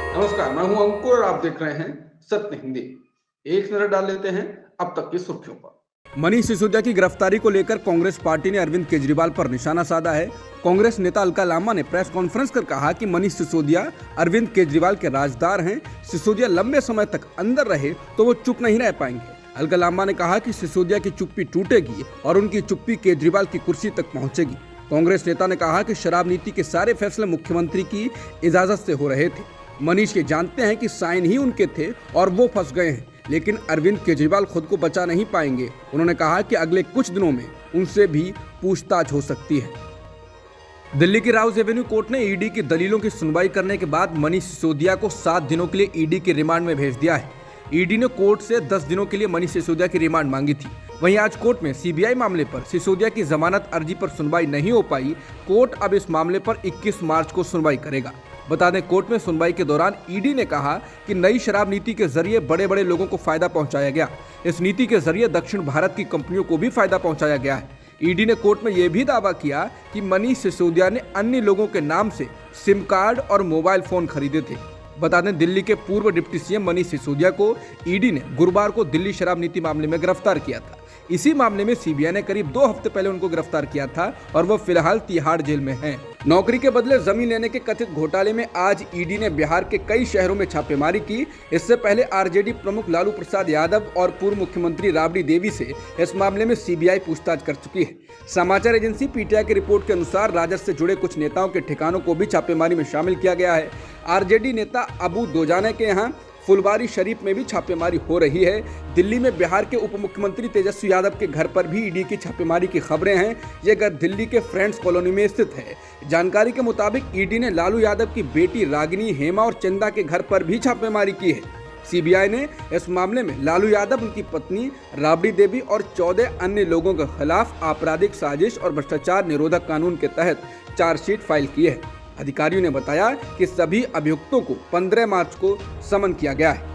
नमस्कार, मैं हूं अंकुर और आप देख रहे हैं सत्य हिंदी। एक नजर डाल लेते हैं अब तक की सुर्खियों पर। मनीष सिसोदिया की गिरफ्तारी को लेकर कांग्रेस पार्टी ने अरविंद केजरीवाल पर निशाना साधा है। कांग्रेस नेता अलका लांबा ने प्रेस कॉन्फ्रेंस कर कहा कि मनीष सिसोदिया अरविंद केजरीवाल के राजदार हैं। सिसोदिया लंबे समय तक अंदर रहे तो वो चुप नहीं रह पाएंगे। अलका लांबा ने कहा कि सिसोदिया की चुप्पी टूटेगी और उनकी चुप्पी केजरीवाल की कुर्सी तक पहुंचेगी। कांग्रेस नेता ने कहा कि शराब नीति के सारे फैसले मुख्यमंत्री की इजाजत से हो रहे थे। मनीष ये जानते हैं कि साइन ही उनके थे और वो फंस गए हैं, लेकिन अरविंद केजरीवाल खुद को बचा नहीं पाएंगे। उन्होंने कहा कि अगले कुछ दिनों में उनसे भी पूछताछ हो सकती है। दिल्ली की राउज एवेन्यू कोर्ट ने ईडी की दलीलों की सुनवाई करने के बाद मनीष सिसोदिया को 7 दिनों के लिए ईडी के रिमांड में भेज दिया है। ईडी ने कोर्ट से 10 दिनों के लिए मनीष सिसोदिया की रिमांड मांगी थी। वहीं आज कोर्ट में सीबीआई मामले पर सिसोदिया की जमानत अर्जी पर सुनवाई नहीं हो पाई। कोर्ट अब इस मामले पर 21 मार्च को सुनवाई करेगा। बता दें, कोर्ट में सुनवाई के दौरान ईडी ने कहा कि नई शराब नीति के जरिए बड़े बड़े लोगों को फायदा पहुंचाया गया। इस नीति के जरिए दक्षिण भारत की कंपनियों को भी फायदा पहुंचाया गया है। ईडी ने कोर्ट में यह भी दावा किया कि मनीष सिसोदिया ने अन्य लोगों के नाम से सिम कार्ड और मोबाइल फोन खरीदे थे। बता दें, दिल्ली के पूर्व डिप्टी सीएम मनीष सिसोदिया को ईडी ने गुरुवार को दिल्ली शराब नीति मामले में गिरफ्तार किया था। इसी मामले में सीबीआई ने करीब 2 हफ्ते पहले उनको गिरफ्तार किया था और वो फिलहाल तिहाड़ जेल में हैं। नौकरी के बदले जमीन लेने के कथित घोटाले में आज ईडी ने बिहार के कई शहरों में छापेमारी की। इससे पहले आरजेडी प्रमुख लालू प्रसाद यादव और पूर्व मुख्यमंत्री राबड़ी देवी से इस मामले में सीबीआई पूछताछ कर चुकी है। समाचार एजेंसी पीटीआई की रिपोर्ट के अनुसार राजद से जुड़े कुछ नेताओं के ठिकानों को भी छापेमारी में शामिल किया गया है। आरजेडी नेता अबू दोजाने के यहाँ फुलवारी शरीफ में भी छापेमारी हो रही है। दिल्ली में बिहार के उप मुख्यमंत्री तेजस्वी यादव के घर पर भी ईडी की छापेमारी की खबरें हैं। ये घर दिल्ली के फ्रेंड्स कॉलोनी में स्थित है। जानकारी के मुताबिक ईडी ने लालू यादव की बेटी रागिनी, हेमा और चंदा के घर पर भी छापेमारी की है। सीबीआई ने इस मामले में लालू यादव, उनकी पत्नी राबड़ी देवी और 14 अन्य लोगों के खिलाफ आपराधिक साजिश और भ्रष्टाचार निरोधक कानून के तहत चार्जशीट फाइल की है। अधिकारियों ने बताया कि सभी अभियुक्तों को 15 मार्च को समन किया गया है।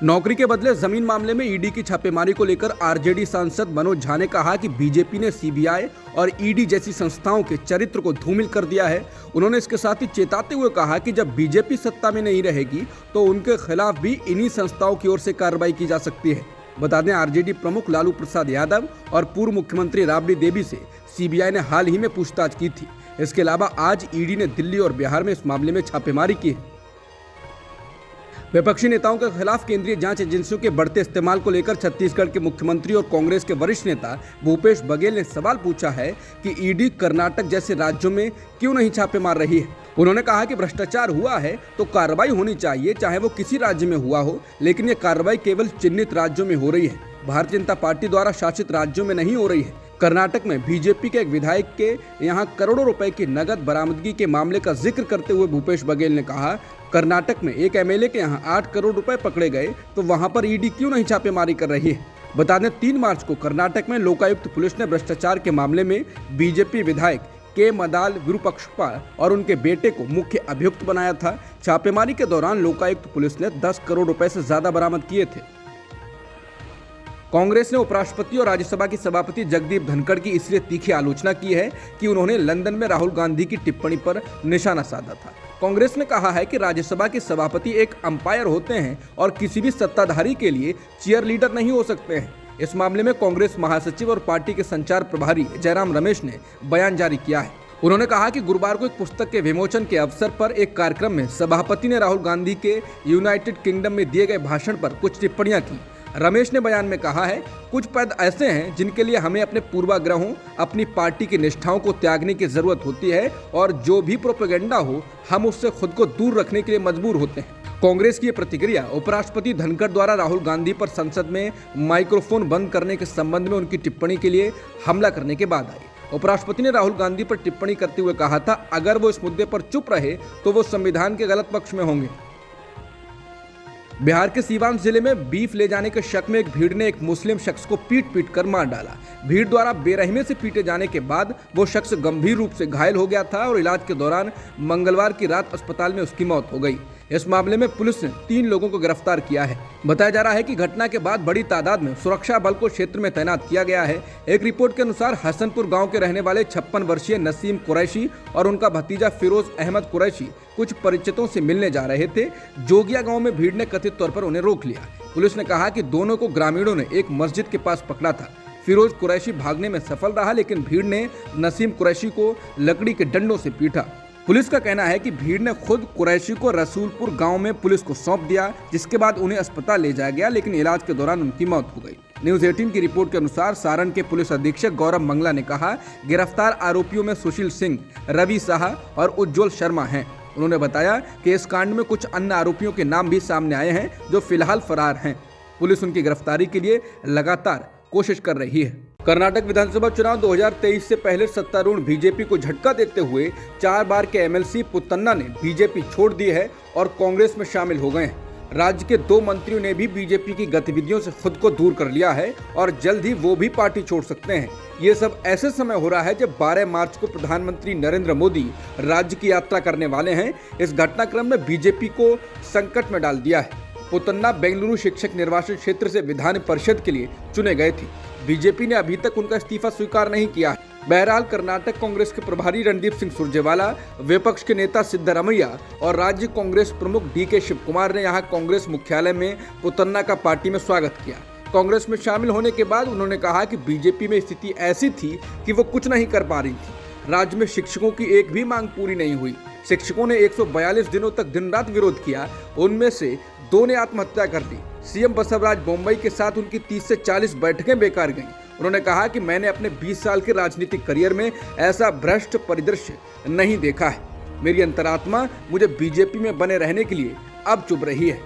नौकरी के बदले जमीन मामले में ईडी की छापेमारी को लेकर आरजेडी सांसद मनोज झा ने कहा कि बीजेपी ने सीबीआई और ईडी जैसी संस्थाओं के चरित्र को धूमिल कर दिया है। उन्होंने इसके साथ ही चेताते हुए कहा कि जब बीजेपी सत्ता में नहीं रहेगी तो उनके खिलाफ भी इन्हीं संस्थाओं की ओर से कार्रवाई की जा सकती है। बता दें, आरजेडी प्रमुख लालू प्रसाद यादव और पूर्व मुख्यमंत्री राबड़ी देवी से सीबीआई ने हाल ही में पूछताछ की थी। इसके अलावा आज ईडी ने दिल्ली और बिहार में इस मामले में छापेमारी की है। विपक्षी नेताओं के खिलाफ केंद्रीय जांच एजेंसियों के बढ़ते इस्तेमाल को लेकर छत्तीसगढ़ के मुख्यमंत्री और कांग्रेस के वरिष्ठ नेता भूपेश बघेल ने सवाल पूछा है कि ईडी कर्नाटक जैसे राज्यों में क्यों नहीं छापे मार रही है। उन्होंने कहा कि भ्रष्टाचार हुआ है तो कार्रवाई होनी चाहिए, चाहे वो किसी राज्य में हुआ हो, लेकिन ये कार्रवाई केवल चिन्हित राज्यों में हो रही है, भारतीय जनता पार्टी द्वारा शासित राज्यों में नहीं हो रही है। कर्नाटक में बीजेपी के एक विधायक के यहां करोड़ों रुपए की नगद बरामदगी के मामले का जिक्र करते हुए भूपेश बघेल ने कहा, कर्नाटक में एक एमएलए के यहां 8 करोड़ रुपए पकड़े गए तो वहां पर ईडी क्यों नहीं छापेमारी कर रही है। बता दें, 3 मार्च को कर्नाटक में लोकायुक्त पुलिस ने भ्रष्टाचार के मामले में बीजेपी विधायक के मदाल विरूपाक्षप्पा और उनके बेटे को मुख्य अभियुक्त बनाया था। छापेमारी के दौरान लोकायुक्त पुलिस ने 10 करोड़ रुपए से ज्यादा बरामद किए थे। कांग्रेस ने उपराष्ट्रपति और राज्यसभा की सभापति जगदीप धनखड़ की इसलिए तीखी आलोचना की है कि उन्होंने लंदन में राहुल गांधी की टिप्पणी पर निशाना साधा था। कांग्रेस ने कहा है कि राज्यसभा के सभापति एक अंपायर होते हैं और किसी भी सत्ताधारी के लिए चीयर लीडर नहीं हो सकते हैं। इस मामले में कांग्रेस महासचिव और पार्टी के संचार प्रभारी जयराम रमेश ने बयान जारी किया है। उन्होंने कहा कि गुरुवार को एक पुस्तक के विमोचन के अवसर पर एक कार्यक्रम में सभापति ने राहुल गांधी के यूनाइटेड किंगडम में दिए गए भाषण पर कुछ टिप्पणियां की। रमेश ने बयान में कहा है, कुछ पद ऐसे हैं जिनके लिए हमें अपने पूर्वाग्रहों, अपनी पार्टी की निष्ठाओं को त्यागने की जरूरत होती है और जो भी प्रोपेगेंडा हो हम उससे खुद को दूर रखने के लिए मजबूर होते हैं। कांग्रेस की प्रतिक्रिया उपराष्ट्रपति धनखड़ द्वारा राहुल गांधी पर संसद में माइक्रोफोन बंद करने के संबंध में उनकी टिप्पणी के लिए हमला करने के बाद आई। उपराष्ट्रपति ने राहुल गांधी पर टिप्पणी करते हुए कहा था, अगर वो इस मुद्दे पर चुप रहे तो वो संविधान के गलत पक्ष में होंगे। बिहार के सीवान जिले में बीफ ले जाने के शक में एक भीड़ ने एक मुस्लिम शख्स को पीट कर मार डाला। भीड़ द्वारा बेरहमी से पीटे जाने के बाद वो शख्स गंभीर रूप से घायल हो गया था और इलाज के दौरान मंगलवार की रात अस्पताल में उसकी मौत हो गई। इस मामले में पुलिस ने 3 लोगों को गिरफ्तार किया है। बताया जा रहा है कि घटना के बाद बड़ी तादाद में सुरक्षा बल को क्षेत्र में तैनात किया गया है। एक रिपोर्ट के अनुसार हसनपुर गांव के रहने वाले 56 वर्षीय नसीम कुरैशी और उनका भतीजा फिरोज अहमद कुरैशी कुछ परिचितों से मिलने जा रहे थे। जोगिया गांव में भीड़ ने कथित तौर पर उन्हें रोक लिया। पुलिस ने कहा कि दोनों को ग्रामीणों ने एक मस्जिद के पास पकड़ा था। फिरोज कुरैशी भागने में सफल रहा, लेकिन भीड़ ने नसीम कुरैशी को लकड़ी के डंडों से पीटा। पुलिस का कहना है कि भीड़ ने खुद कुरैशी को रसूलपुर गांव में पुलिस को सौंप दिया, जिसके बाद उन्हें अस्पताल ले जाया गया, लेकिन इलाज के दौरान उनकी मौत हो गई। न्यूज 18 की रिपोर्ट के अनुसार सारण के पुलिस अधीक्षक गौरव मंगला ने कहा, गिरफ्तार आरोपियों में सुशील सिंह, रवि शाह और उज्जवल शर्मा हैं। उन्होंने बताया कि इस कांड में कुछ अन्य आरोपियों के नाम भी सामने आए हैं जो फिलहाल फरार हैं। पुलिस उनकी गिरफ्तारी के लिए लगातार कोशिश कर रही है। कर्नाटक विधानसभा चुनाव 2023 से पहले सत्तारूढ़ बीजेपी को झटका देते हुए 4 बार के एमएलसी पुतन्ना ने बीजेपी छोड़ दी है और कांग्रेस में शामिल हो गए हैं। राज्य के 2 मंत्रियों ने भी बीजेपी की गतिविधियों से खुद को दूर कर लिया है और जल्द ही वो भी पार्टी छोड़ सकते हैं। ये सब ऐसे समय हो रहा है जब 12 मार्च को प्रधानमंत्री नरेंद्र मोदी राज्य की यात्रा करने वाले हैं। इस घटनाक्रम में बीजेपी को संकट में डाल दिया है। पुतन्ना बेंगलुरु शिक्षक निर्वाचन क्षेत्र से विधान परिषद के लिए चुने गए थे। बीजेपी ने अभी तक उनका इस्तीफा स्वीकार नहीं किया है। बहरहाल कर्नाटक कांग्रेस के प्रभारी रणदीप सिंह सुरजेवाला, विपक्ष के नेता सिद्धरमैया और राज्य कांग्रेस प्रमुख डीके शिवकुमार ने यहां कांग्रेस मुख्यालय में पुतन्ना का पार्टी में स्वागत किया। कांग्रेस में शामिल होने के बाद उन्होंने कहा कि बीजेपी में स्थिति ऐसी थी कि वो कुछ नहीं कर पा रही थी। राज्य में शिक्षकों की एक भी मांग पूरी नहीं हुई। शिक्षकों ने 142 दिनों तक दिन रात विरोध किया, उनमें से 2 ने आत्महत्या कर दी। सीएम बसवराज बोम्मई के साथ उनकी 30 से 40 बैठकें बेकार गईं। उन्होंने कहा कि मैंने अपने 20 साल के राजनीतिक करियर में ऐसा भ्रष्ट परिदृश्य नहीं देखा है। मेरी अंतरात्मा मुझे बीजेपी में बने रहने के लिए अब चुभ रही है।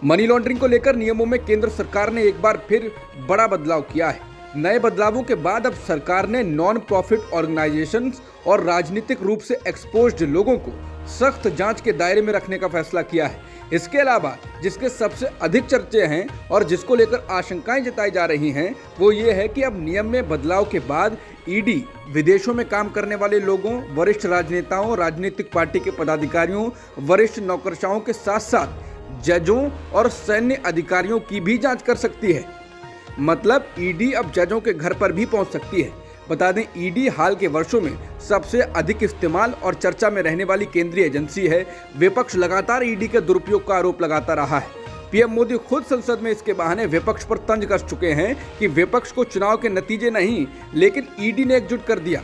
मनी लॉन्ड्रिंग को लेकर नियमों में केंद्र सरकार ने एक बार फिर बड़ा बदलाव किया है। नए बदलावों के बाद अब सरकार ने नॉन प्रॉफिट ऑर्गेनाइजेशंस और राजनीतिक रूप से एक्सपोज्ड लोगों को सख्त जांच के दायरे में रखने का फैसला किया है। इसके अलावा जिसके सबसे अधिक चर्चे हैं और जिसको लेकर आशंकाएं जताई जा रही हैं, वो ये है कि अब नियम में बदलाव के बाद ईडी विदेशों में काम करने वाले लोगों, वरिष्ठ राजनेताओं, राजनीतिक पार्टी के पदाधिकारियों, वरिष्ठ नौकरशाहों के साथ साथ जजों और सैन्य अधिकारियों की भी जांच कर सकती है। मतलब ईडी अब जजों के घर पर भी पहुंच सकती है। बता दें, ईडी हाल के वर्षों में सबसे अधिक इस्तेमाल और चर्चा में रहने वाली केंद्रीय एजेंसी है। विपक्ष लगातार ईडी के दुरुपयोग का आरोप लगाता रहा है। पीएम मोदी खुद संसद में इसके बहाने विपक्ष पर तंज कस चुके हैं कि विपक्ष को चुनाव के नतीजे नहीं, लेकिन ईडी ने एकजुट कर दिया।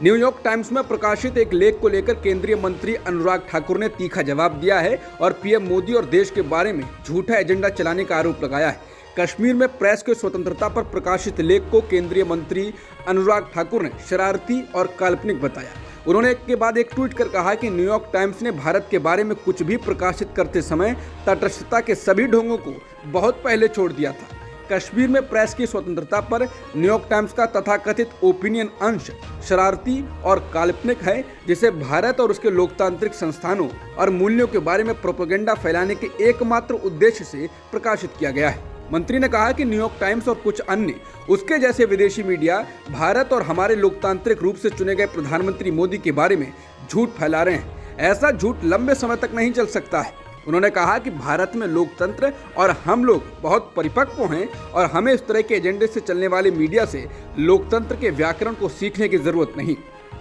न्यूयॉर्क टाइम्स में प्रकाशित एक लेख को लेकर केंद्रीय मंत्री अनुराग ठाकुर ने तीखा जवाब दिया है और पीएम मोदी और देश के बारे में झूठा एजेंडा चलाने का आरोप लगाया है। कश्मीर में प्रेस की स्वतंत्रता पर प्रकाशित लेख को केंद्रीय मंत्री अनुराग ठाकुर ने शरारती और काल्पनिक बताया। उन्होंने एक के बाद एक ट्वीट कर कहा कि न्यूयॉर्क टाइम्स ने भारत के बारे में कुछ भी प्रकाशित करते समय तटस्थता के सभी ढोंगों को बहुत पहले छोड़ दिया था। कश्मीर में प्रेस की स्वतंत्रता पर न्यूयॉर्क टाइम्स का तथाकथित ओपिनियन अंश शरारती और काल्पनिक है, जिसे भारत और उसके लोकतांत्रिक संस्थानों और मूल्यों के बारे में प्रोपेगेंडा फैलाने के एकमात्र उद्देश्य से प्रकाशित किया गया है। मंत्री ने कहा कि न्यूयॉर्क टाइम्स और कुछ अन्य उसके जैसे विदेशी मीडिया भारत और हमारे लोकतांत्रिक रूप से चुने गए प्रधानमंत्री मोदी के बारे में झूठ फैला रहे हैं। ऐसा झूठ लंबे समय तक नहीं चल सकता है। उन्होंने कहा कि भारत में लोकतंत्र और हम लोग बहुत परिपक्व हैं और हमें इस तरह के एजेंडे से चलने वाले मीडिया से लोकतंत्र के व्याकरण को सीखने की जरूरत नहीं।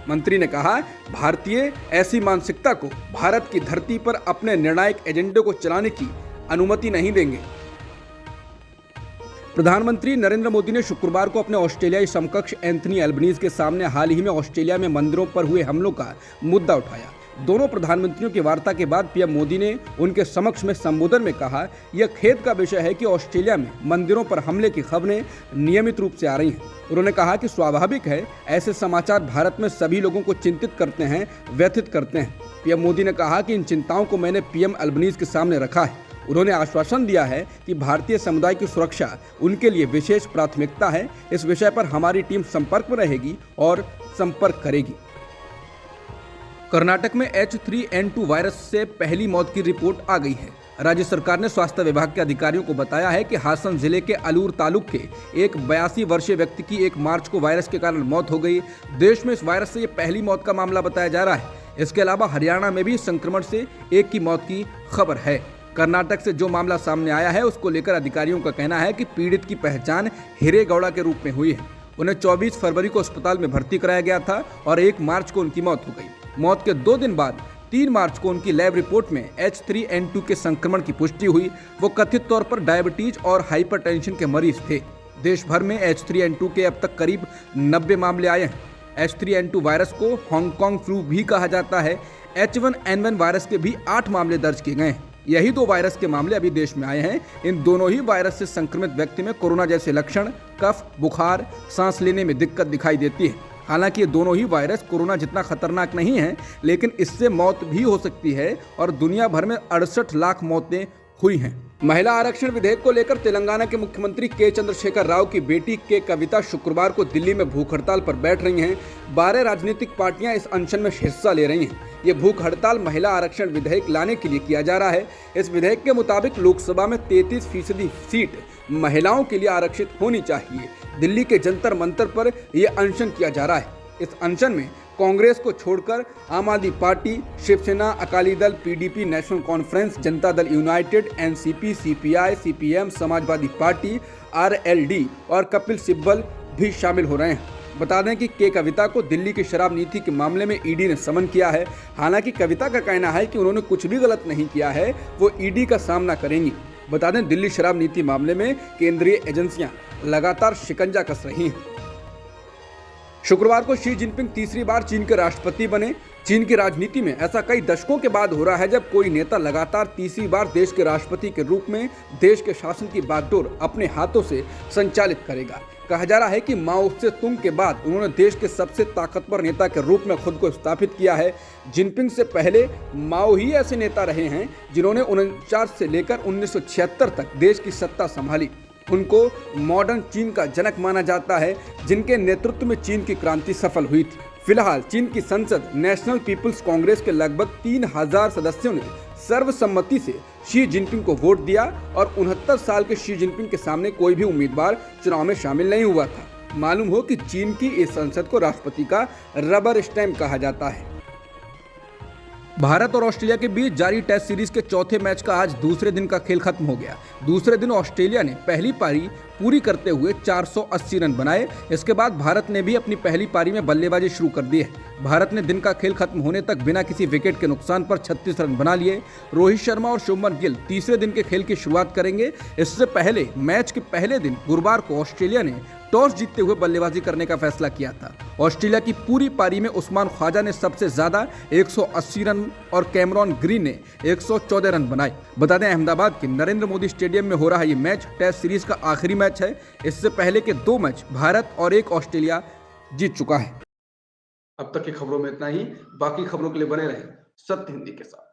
मंत्री ने कहा, भारतीय ऐसी मानसिकता को भारत की धरती पर अपने निर्णायक एजेंडे को चलाने की अनुमति नहीं देंगे। प्रधानमंत्री नरेंद्र मोदी ने शुक्रवार को अपने ऑस्ट्रेलियाई समकक्ष एंथनी एल्बनीज के सामने हाल ही में ऑस्ट्रेलिया में मंदिरों पर हुए हमलों का मुद्दा उठाया। दोनों प्रधानमंत्रियों की वार्ता के बाद पीएम मोदी ने उनके समक्ष में संबोधन में कहा, यह खेद का विषय है कि ऑस्ट्रेलिया में मंदिरों पर हमले की खबरें नियमित रूप से आ रही हैं। उन्होंने कहा कि स्वाभाविक है, ऐसे समाचार भारत में सभी लोगों को चिंतित करते हैं, व्यथित करते हैं। पीएम मोदी ने कहा कि इन चिंताओं को मैंने पीएम एल्बनीज के सामने रखा है। उन्होंने आश्वासन दिया है कि भारतीय समुदाय की सुरक्षा उनके लिए विशेष प्राथमिकता है। इस विषय पर हमारी टीम संपर्क में रहेगी और संपर्क करेगी। कर्नाटक में H3N2 वायरस से पहली मौत की रिपोर्ट आ गई है। राज्य सरकार ने स्वास्थ्य विभाग के अधिकारियों को बताया है कि हासन जिले के अलूर तालुक के एक 82 वर्षीय व्यक्ति की 1 मार्च को वायरस के कारण मौत हो गई। देश में इस वायरस से ये पहली मौत का मामला बताया जा रहा है। इसके अलावा हरियाणा में भी संक्रमण से 1 की मौत की खबर है। कर्नाटक से जो मामला सामने आया है उसको लेकर अधिकारियों का कहना है कि पीड़ित की पहचान हिरेगौड़ा के रूप में हुई है। उन्हें 24 फरवरी को अस्पताल में भर्ती कराया गया था और 1 मार्च को उनकी मौत हो गई। मौत के 2 दिन बाद 3 मार्च को उनकी लैब रिपोर्ट में H3N2 के संक्रमण की पुष्टि हुई। वो कथित तौर पर डायबिटीज और हाइपरटेंशन के मरीज थे। देश भर में H3N2 के अब तक करीब 90 मामले आए हैं। H3N2 वायरस को हांगकांग फ्लू भी कहा जाता है। H1N1 वायरस के भी 8 मामले दर्ज किए गए हैं। यही 2 वायरस के मामले अभी देश में आए हैं। इन दोनों ही वायरस से संक्रमित व्यक्ति में कोरोना जैसे लक्षण, कफ, बुखार, सांस लेने में दिक्कत दिखाई देती है। हालांकि ये दोनों ही वायरस कोरोना जितना खतरनाक नहीं है, लेकिन इससे मौत भी हो सकती है और दुनिया भर में 68 लाख मौतें हुई हैं। महिला आरक्षण विधेयक को लेकर तेलंगाना के मुख्यमंत्री के चंद्रशेखर राव की बेटी के कविता शुक्रवार को दिल्ली में भूख हड़ताल पर बैठ रही हैं। 12 राजनीतिक पार्टियां इस अनशन में हिस्सा ले रही हैं। ये भूख हड़ताल महिला आरक्षण विधेयक लाने के लिए किया जा रहा है। इस विधेयक के मुताबिक लोकसभा में 33% सीट महिलाओं के लिए आरक्षित होनी चाहिए। दिल्ली के जंतर मंतर पर यह अनशन किया जा रहा है। इस अनशन में कांग्रेस को छोड़कर आम आदमी party, Shiv Sena, Akali Dal, PDP, national conference, Janata Dal United, NCP, CPI, CPM, Samajwadi party, RLD और कपिल सिब्बल भी शामिल हो रहे हैं। बता दें कि के कविता को दिल्ली की शराब नीति के मामले में ईडी ने समन किया है। हालांकि कविता का कहना है कि उन्होंने कुछ भी गलत नहीं किया है, वो ईडी का सामना करेंगी। बता दें दिल्ली शराब नीति मामले में केंद्रीय एजेंसियां लगातार शिकंजा कस रही हैं। शुक्रवार को शी जिनपिंग तीसरी बार चीन के राष्ट्रपति बने। चीन की राजनीति में ऐसा कई दशकों के बाद हो रहा है जब कोई नेता लगातार तीसरी बार देश के राष्ट्रपति के रूप में देश के शासन की बागडोर अपने हाथों से संचालित करेगा। कहा जा रहा है कि माओ से तुंग के बाद उन्होंने देश के सबसे ताकतवर नेता के रूप में खुद को स्थापित किया है। जिनपिंग से पहले माओ ही ऐसे नेता रहे हैं जिन्होंने 1949 से लेकर 1976 तक देश की सत्ता संभाली। उनको मॉडर्न चीन का जनक माना जाता है, जिनके नेतृत्व में चीन की क्रांति सफल हुई थी। फिलहाल चीन की संसद नेशनल पीपुल्स कांग्रेस के लगभग 3000 सदस्यों ने सर्वसम्मति से शी जिनपिंग को वोट दिया और 69 साल के शी जिनपिंग के सामने कोई भी उम्मीदवार चुनाव में शामिल नहीं हुआ था। मालूम हो कि चीन की इस संसद को राष्ट्रपति का रबर स्टैम्प कहा जाता है। भारत और ऑस्ट्रेलिया के बीच जारी टेस्ट सीरीज के चौथे मैच का आज दूसरे दिन का खेल खत्म हो गया। दूसरे दिन ऑस्ट्रेलिया ने पहली पारी पूरी करते हुए 480 रन बनाए। इसके बाद भारत ने भी अपनी पहली पारी में बल्लेबाजी शुरू कर दी है। भारत ने दिन का खेल खत्म होने तक बिना किसी विकेट के नुकसान पर 36 रन बना लिए। रोहित शर्मा और शुभमन गिल तीसरे दिन के खेल की शुरुआत करेंगे। इससे पहले मैच के पहले दिन गुरुवार को ऑस्ट्रेलिया ने टॉस जीतते हुए बल्लेबाजी करने का फैसला किया था। ऑस्ट्रेलिया की पूरी पारी में उस्मान ख्वाजा ने सबसे ज्यादा 180 रन और कैमरॉन ग्रीन ने 114 रन बनाए। बता दें अहमदाबाद के नरेंद्र मोदी स्टेडियम में हो रहा ये मैच टेस्ट सीरीज का आखिरी मैच है। इससे पहले के 2 मैच भारत और 1 ऑस्ट्रेलिया जीत चुका है। अब तक की खबरों में इतना ही। बाकी खबरों के लिए बने रहें सत्य हिंदी के साथ।